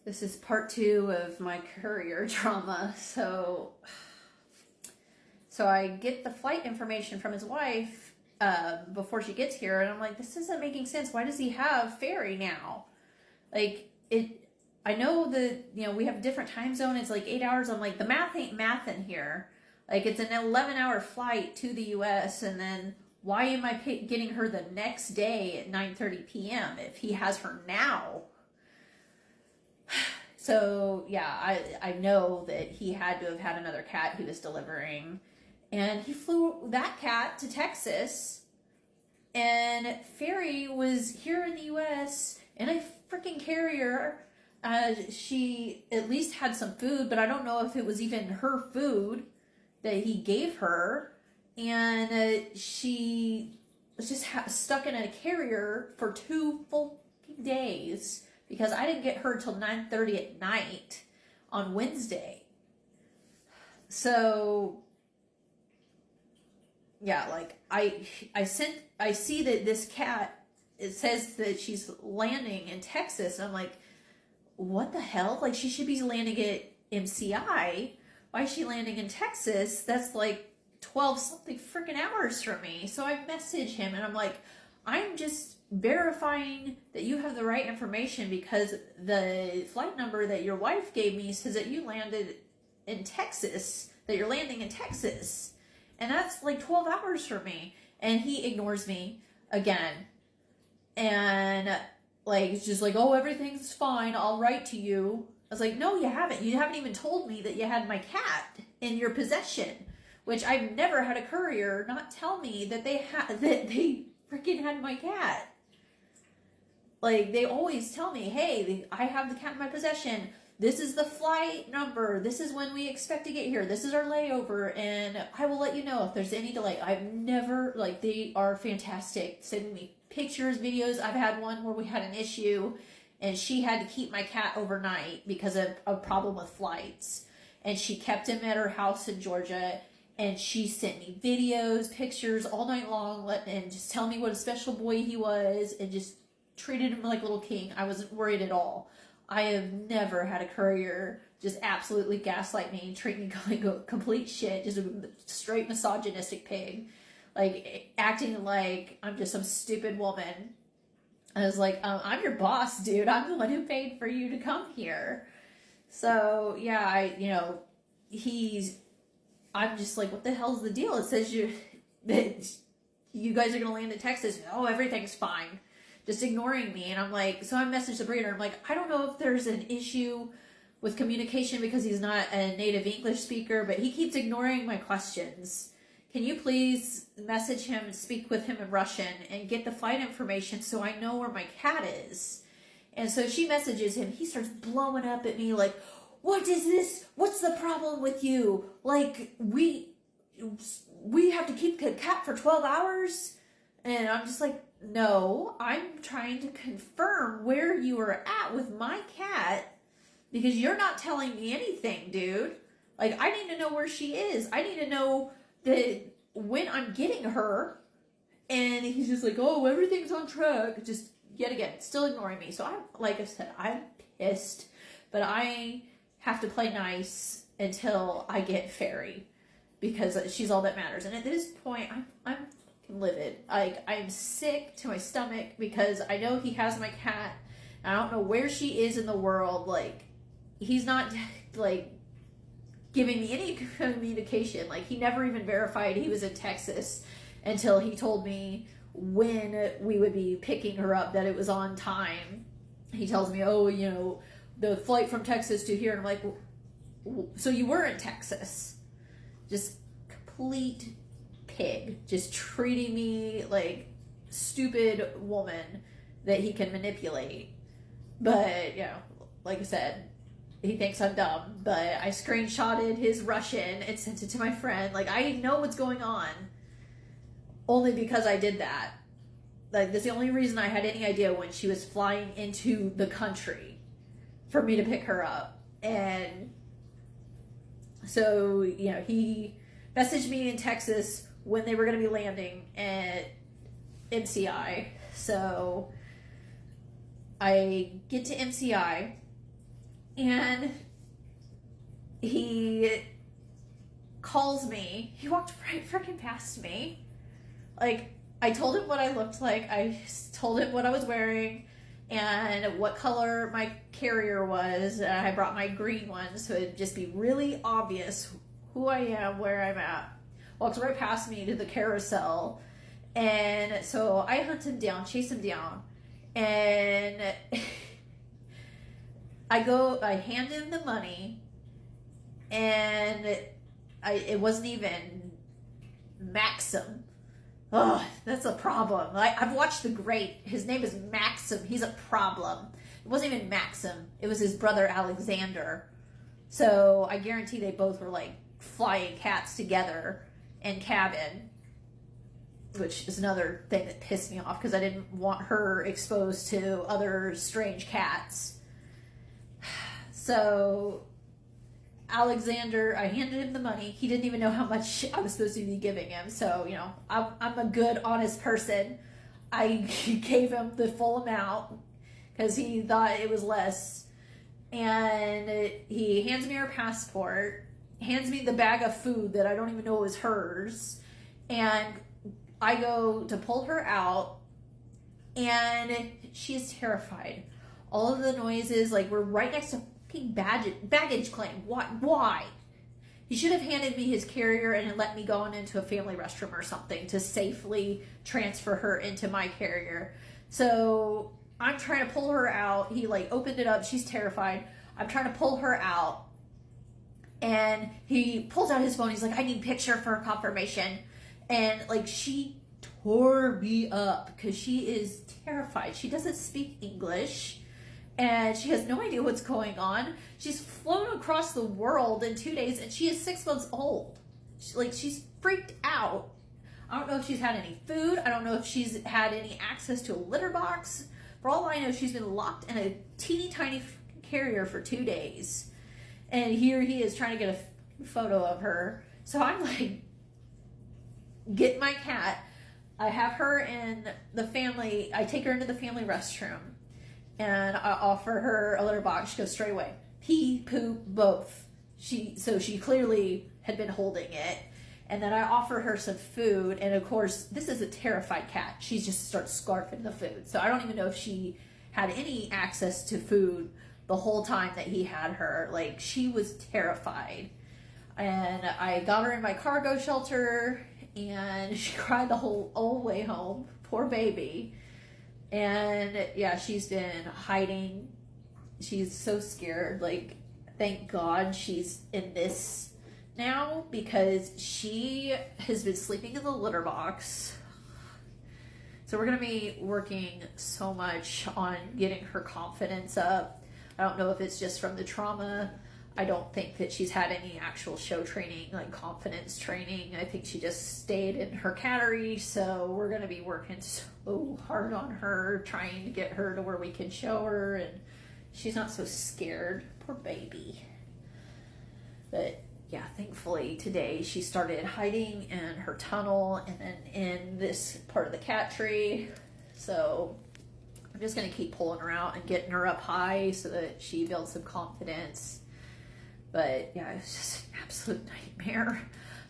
This is part 2 of my courier drama. So I get the flight information from his wife before she gets here, and I'm like, this isn't making sense. Why does he have Faerie now? Like, I know that, we have different time zone. It's like 8 hours. I'm like, the math ain't math in here. Like, it's an 11-hour flight to the U.S., and then why am I getting her the next day at 9:30 p.m. if he has her now? So, yeah, I know that he had to have had another cat he was delivering. And he flew that cat to Texas. And Faerie was here in the U.S. in a freaking carrier. She at least had some food, but I don't know if it was even her food that he gave her. And she was just stuck in a carrier for 2 full days. Because I didn't get her till 9:30 at night on Wednesday. So, yeah, like, I see that this cat, it says that she's landing in Texas. And I'm like, what the hell? Like, she should be landing at MCI. Why is she landing in Texas? That's like 12 something freaking hours from me. So I message him and I'm like, I'm just verifying that you have the right information because the flight number that your wife gave me says that you landed in Texas, that you're landing in Texas. And that's like 12 hours for me. And he ignores me again. And like, it's just like, oh, everything's fine. I'll write to you. I was like, no, you haven't. You haven't even told me that you had my cat in your possession, which I've never had a courier not tell me that they freaking had my cat. Like, they always tell me, hey, I have the cat in my possession. This is the flight number. This is when we expect to get here. This is our layover. And I will let you know if there's any delay. I've never, like, they are fantastic. Sending me pictures, videos. I've had one where we had an issue and she had to keep my cat overnight because of a problem with flights. And she kept him at her house in Georgia. And she sent me videos, pictures all night long, and just tell me what a special boy he was, and just treated him like a little king. I wasn't worried at all. I have never had a courier just absolutely gaslight me, treat me like a complete shit, just a straight misogynistic pig, like acting like I'm just some stupid woman. I was like, I'm your boss, dude. I'm the one who paid for you to come here. So yeah, I'm just like, what the hell's the deal? It says that you guys are going to land in Texas. Oh, everything's fine. Just ignoring me. And I'm like, so I messaged the breeder. I'm like, I don't know if there's an issue with communication because he's not a native English speaker, but he keeps ignoring my questions. Can you please message him and speak with him in Russian and get the flight information so I know where my cat is? And so she messages him. He starts blowing up at me like, what is this? What's the problem with you? Like, we have to keep the cat for 12 hours? And I'm just like, no, I'm trying to confirm where you are at with my cat because you're not telling me anything, dude. Like, I need to know where she is. I need to know that when I'm getting her. And he's just like, oh, everything's on track. Just yet again, still ignoring me. So like I said, I'm pissed, but I have to play nice until I get Faerie because she's all that matters. And at this point, I'm livid. Like, I'm sick to my stomach because I know he has my cat. I don't know where she is in the world. Like, he's not like giving me any communication. Like, he never even verified he was in Texas until he told me when we would be picking her up, that it was on time. He tells me, oh, the flight from Texas to here. And I'm like, so you were in Texas? Just complete pig, just treating me like stupid woman that he can manipulate. But, like I said, he thinks I'm dumb, but I screenshotted his Russian and sent it to my friend. Like, I know what's going on only because I did that. Like, that's the only reason I had any idea when she was flying into the country for me to pick her up. And so, he messaged me in Texas when they were going to be landing at MCI. So I get to MCI And he calls me. He walked right freaking past me. Like, I told him what I looked like. I told him what I was wearing and what color my carrier was. I brought my green one, so it'd just be really obvious who I am, where I'm at. Walks right past me to the carousel. And so I hunt him down, chase him down. And I hand him the money, and it wasn't even Maxim. Oh, that's a problem. I've watched The Great. His name is Maxim. He's a problem. It wasn't even Maxim. It was his brother Alexander. So I guarantee they both were like flying cats together in cabin, which is another thing that pissed me off because I didn't want her exposed to other strange cats. So Alexander, I handed him the money. He didn't even know how much I was supposed to be giving him. So, you know, I'm a good, honest person. I gave him the full amount because he thought it was less. And he hands me her passport, hands me the bag of food that I don't even know was hers. And I go to pull her out, and she is terrified. All of the noises, like, we're right next to baggage claim. Why? He should have handed me his carrier and let me go into a family restroom or something to safely transfer her into my carrier. So I'm trying to pull her out. He like opened it up. She's terrified. I'm trying to pull her out, and he pulls out his phone. He's like, I need a picture for confirmation. And like, she tore me up because she is terrified. She doesn't speak English. And she has no idea what's going on. She's flown across the world in 2 days, and she is 6 months old. She's freaked out. I don't know if she's had any food. I don't know if she's had any access to a litter box. For all I know, she's been locked in a teeny tiny carrier for 2 days. And here he is trying to get a photo of her. So I'm like, get my cat. I have her in the family. I take her into the family restroom. And I offer her a litter box. She goes straight away. Pee, poop, both. She clearly had been holding it. And then I offer her some food. And of course, this is a terrified cat. She just starts scarfing the food. So I don't even know if she had any access to food the whole time that he had her. Like, she was terrified. And I got her in my cargo shelter, and she cried the whole way home. Poor baby. And yeah, she's been hiding. She's so scared. Like, thank God she's in this now, because she has been sleeping in the litter box. So we're going to be working so much on getting her confidence up. I don't know if it's just from the trauma. I don't think that she's had any actual show training, like confidence training. I think she just stayed in her cattery. So we're going to be working so hard on her, trying to get her to where we can show her, and she's not so scared. Poor baby. But yeah, thankfully today she started hiding in her tunnel and then in this part of the cat tree. So I'm just going to keep pulling her out and getting her up high so that she builds some confidence. But yeah, it was just an absolute nightmare.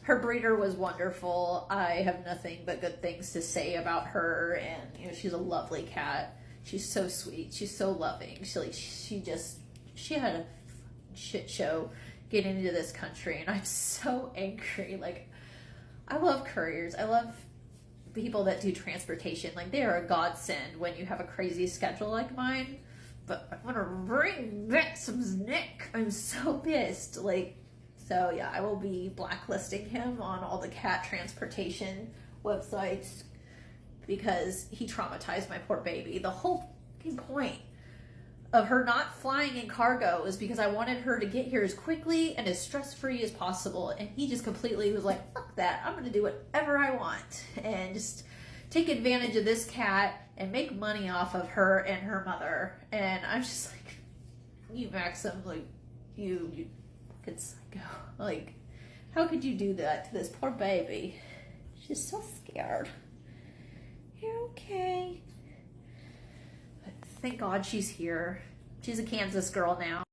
Her breeder was wonderful. I have nothing but good things to say about her, and you know, she's a lovely cat. She's so sweet. She's so loving. She had a shit show getting into this country, and I'm so angry. Like, I love couriers. I love people that do transportation. Like, they are a godsend when you have a crazy schedule like mine. But I want to bring Maxim's neck. I'm so pissed. Like, so yeah, I will be blacklisting him on all the cat transportation websites because he traumatized my poor baby. The whole point of her not flying in cargo is because I wanted her to get here as quickly and as stress-free as possible. And he just completely was like, fuck that. I'm going to do whatever I want and just take advantage of this cat and make money off of her and her mother. And I'm just like, you Maxim, like, you fucking psycho. Like, how could you do that to this poor baby? She's so scared. You're okay. But thank God she's here. She's a Kansas girl now.